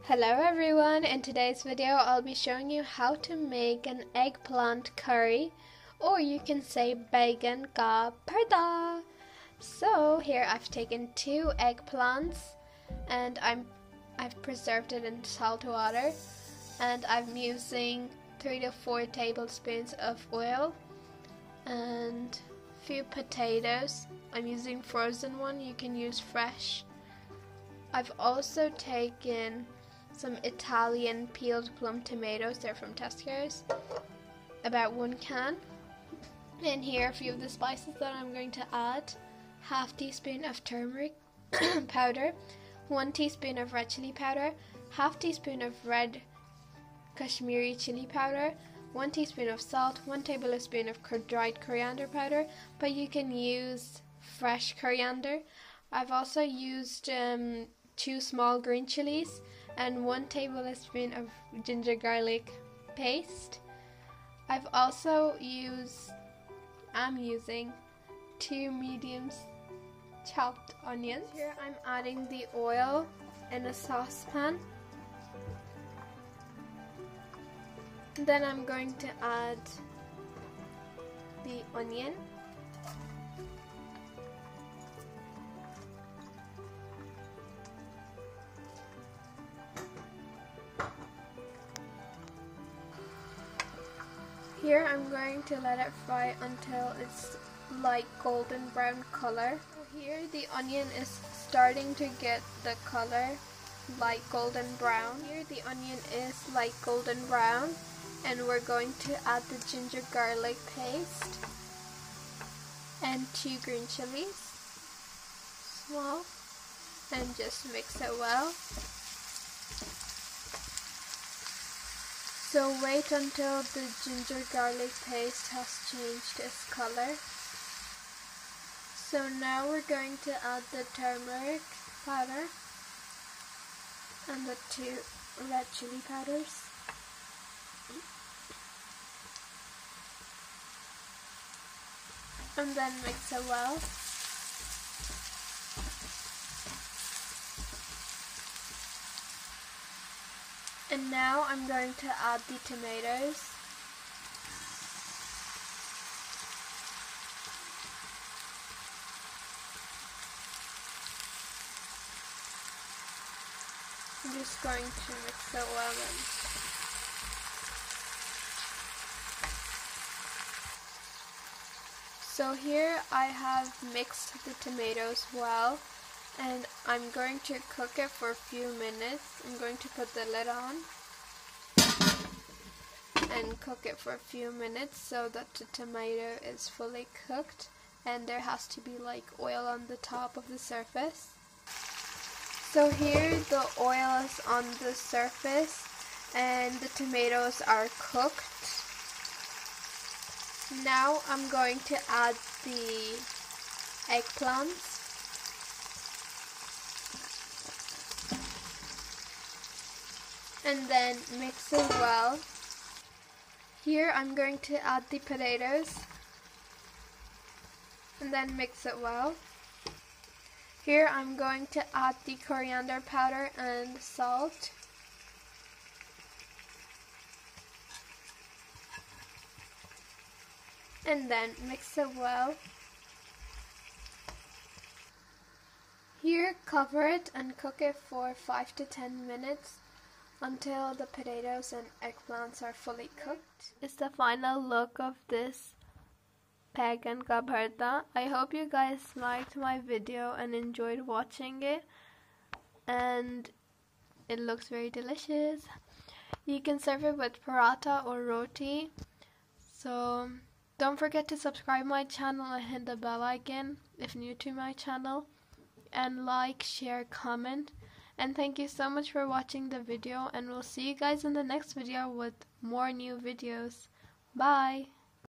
Hello everyone, in today's video I'll be showing you how to make an eggplant curry, or you can say baigan ka bharta. So here I've taken 2 eggplants and I've preserved it in salt water, and I'm using 3 to 4 tablespoons of oil and a few potatoes. I'm using frozen one, you can use fresh. I've also taken some Italian peeled plum tomatoes, they're from Tesco's, about 1 can. And here are a few of the spices that I'm going to add. Half teaspoon of turmeric powder, 1 teaspoon of red chilli powder, half teaspoon of red casmiri chili powder, 1 teaspoon of salt, 1 tablespoon of dried coriander powder, but you can use fresh coriander. I've also used 2 small green chillies and 1 tablespoon of ginger garlic paste. I'm using 2 medium chopped onions. Here I'm adding the oil in a saucepan. Then I'm going to add the onion. Here I'm going to let it fry until it's light golden brown color. Here the onion is starting to get the color light golden brown. Here the onion is light golden brown, and we're going to add the ginger garlic paste and 2 green chilies, small, and just mix it well. So wait until the ginger garlic paste has changed its color. So now we're going to add the turmeric powder and the 2 red chili powders. And then mix it well. And now I'm going to add the tomatoes. I'm just going to mix it well then. So here I have mixed the tomatoes well, and I'm going to cook it for a few minutes. I'm going to put the lid on and cook it for a few minutes so that the tomato is fully cooked and there has to be like oil on the top of the surface. So here the oil is on the surface and the tomatoes are cooked. Now I'm going to add the eggplants. And then mix it well. Here I'm going to add the potatoes and then mix it well. Here I'm going to add the coriander powder and salt. And then mix it well. Here cover it and cook it for 5 to 10 minutes until the potatoes and eggplants are fully cooked. It's the final look of this baigan ka bharta. I hope you guys liked my video and enjoyed watching it, and it looks very delicious. You can serve it with paratha or roti. So don't forget to subscribe my channel and hit the bell icon if new to my channel, and like, share, comment. And thank you so much for watching the video, and we'll see you guys in the next video with more new videos. Bye!